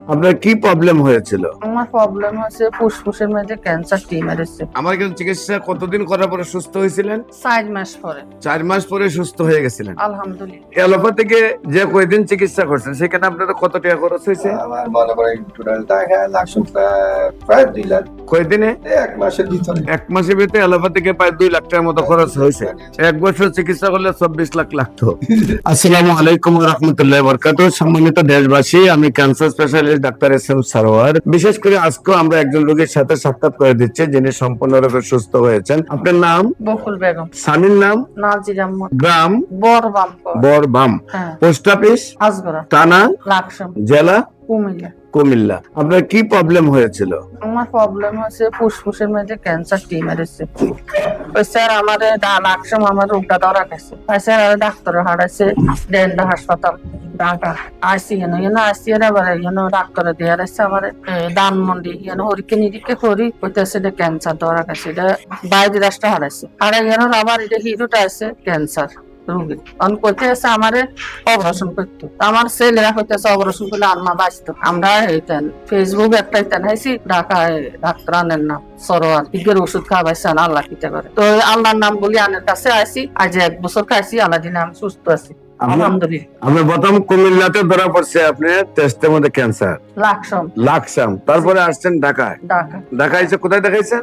আপনার কি প্রবলেম হয়েছিল? আমার প্রবলেম হচ্ছে ফুসফুসের মধ্যে ক্যান্সার টিউমার এসেছে। আমার কাছে চিকিৎসা কতদিন করার পরে সুস্থ হয়েছিলেন? 4 মাস পরে 4 মাস পরে সুস্থ হয়ে গেছিলেন। আলহামদুলিল্লাহ। অ্যালোপ্যাথিকে যে কয়দিন চিকিৎসা করছেন সেখানে আপনাদের কত টাকা খরচ হয়েছে? আমার মনে করেন টোটাল টাকা লাগছে প্রায় 2 লাখ। কয়দিনে? 1 মাসের ভিতরে। 1 মাসের ভিতরে অ্যালোপ্যাথিকে প্রায় 2 লাখ টাকার মতো খরচ হয়েছে। 1 বছর চিকিৎসা করলে 24 লাখ লাগতো। আসসালামু আলাইকুম ওয়া রাহমাতুল্লাহি ওয়া বারাকাতুহু। সম্মানিত দেশবাসী, আমি cancer specialist doctor SM. Sarwar. বিশেষ করে আজকে আমরা একজন রোগীর সাথে সাক্ষাৎ করে দিচ্ছি যিনি সম্পূর্ণরূপে সুস্থ হয়েছেন। আপনার নাম? বকুল বেগম। স্বামীর নাম? নাজির আহমদ। গ্রাম? বরবামপুর। বরবাম। হ্যাঁ। Post office? আজগরা। থানা? লাকসাম। জেলা? কুমিল্লা। কুমিল্লা। আপনার কি প্রবলেম হয়েছিল? আমার প্রবলেম হচ্ছে ফুসফুসের মধ্যে ক্যান্সার টিউমার এসেছে। ওই স্যার আমারে লাকসাম আমার রোগটা ধরা গেছে। স্যার ডাক্তার হারাইছে ডেন্টা হাসপাতাল ঢাকা আইসি আইসি ডাক্তার দিয়ে আসছে আমার ধানমন্ডি হরিকে নিরিখে করি কইতেছে এটা ক্যান্সার ধরা গেছে। এটা বাইরে রাষ্ট্র হারাইছে হারাই আবার এটা হিরোটা আছে ক্যান্সার রোগী কইতে আছে আমারে অপারেশন করতো। আমার ছেলেরা কইতেছে অপারেশন করলে আম্মা বাঁচতো। আমরা ফেসবুক একটা হাইছি ঢাকায় ডাক্তার আনেন না সরোয়ার ইগের ওষুধ খাওয়াইছেন আল্লাহ কিতে করে। তো আল্লাহর নাম বলি আনের কাছে আইসি আজ 1 বছর খাইছি আল্লাহ দিনে আমি সুস্থ আছি আলহামদুলিল্লাহ। আপনার প্রথম কুমিল্লাতে ধরা পড়ছে আপনার টেস্টের মধ্যে ক্যান্সার লাকসাম, তারপরে আসছেন ঢাকায়। ঢাকায় এসে কোথায় দেখাইছেন?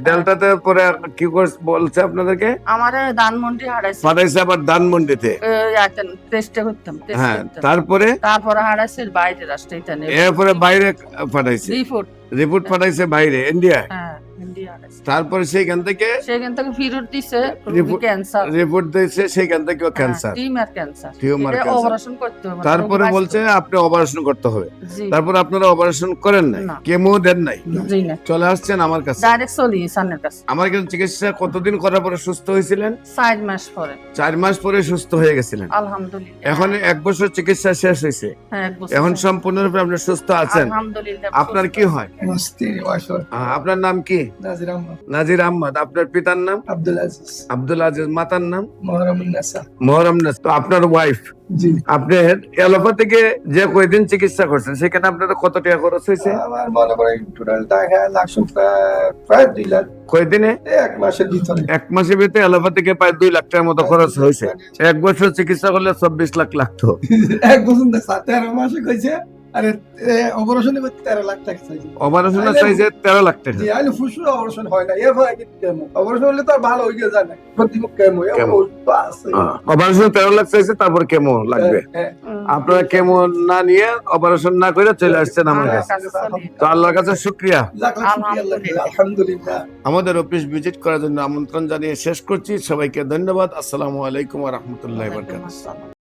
ডেল্টাতে পরে কি বলছে আপনাদেরকে? আমারে ধানমন্ডি হারাইছে পাঠাইছে আবার ধানমন্ডিতে। টেস্টে করতাম হ্যাঁ, তারপরে হারাইছে বাইরে রাষ্ট্রে এরপরে বাইরে পাঠাইছে রিপোর্ট পাঠাইছে বাইরে ইন্ডিয়া। হ্যাঁ ইন্ডিয়া হারাইছে। তারপরে সেখান থেকে ফেরত দিছে ক্যান্সার রিপোর্ট দিয়েছে সেখান থেকে ক্যান্সার টিউমার অপারেশন করতে হবে। তারপরে বলছে আপনি অপারেশন করতে হবে। জি। তারপর আপনারা অপারেশন করেন নাই, না। কেমো দেন নাই, জি না চলে আসছেন আমার কাছে। ডাইরেক্ট চলি সানের কাছে। আমার কাছে চিকিৎসা কতদিন করার পরে সুস্থ হয়েছিলেন? 4 মাস পরে 4 মাস পরে সুস্থ হয়ে গেছিলেন। আলহামদুলিল্লাহ। এখন 1 বছর চিকিৎসা শেষ হয়েছে, হ্যাঁ 1 বছর এখন সম্পূর্ণরূপে আপনি সুস্থ আছেন। আলহামদুলিল্লাহ। আপনার কি হয়? আমার স্ত্রী ওয়াইফ আপনার নাম কি? নাজির আহমদ। নাজির আহমদ। আপনার পিতার নাম? আব্দুল আজিজ। আব্দুল আজিজ। মাতার নাম? মোহরমুন নাসা। মোহরম নাস। তো আপনার ওয়াইফ জি। আপনার অ্যালোপ্যাথিকে যে কয়দিন চিকিৎসা করছেন সেখানে আপনাদের কত টাকা খরচ হয়েছে? আমার মনে করেন টোটাল টাকা লাগছে প্রায় 2 লাখ। কয়দিনে? 1 মাসের ভিতরে। 1 মাসের ভিতরে অ্যালোপ্যাথিকে প্রায় 2 লাখ টাকার মতো খরচ হয়েছে। 1 বছর চিকিৎসা করলে 24 লাখ লাগতো। 1 বছর না 13 মাসে কইছে। আরে অপারেশনে করতে 13 লাখ টাকা চাইছে। অপারেশনের চাইছে 13 লাখ টাকা। জি, আইলে ফুসফুস অপারেশন হয় না। এরপর কি কেমো? অপারেশন হলে তো আর ভালো হয়ে যায় না। প্রতিমুখ কেমো আছে। অপারেশন 13 লাখ চাইছে, তারপর কেমো লাগবে। আপনারা কেমো না নিয়ে অপারেশন না করে চলে আসছেন আমার কাছে। তো আল্লাহর কাছে শুকরিয়া। আলহামদুলিল্লাহ। আমাদের অফিস ভিজিট করার জন্য আমন্ত্রণ জানিয়ে শেষ করছি। সবাইকে ধন্যবাদ। আসসালামু আলাইকুম ওয়া রাহমাতুল্লাহি ওয়া বারাকাতুহু।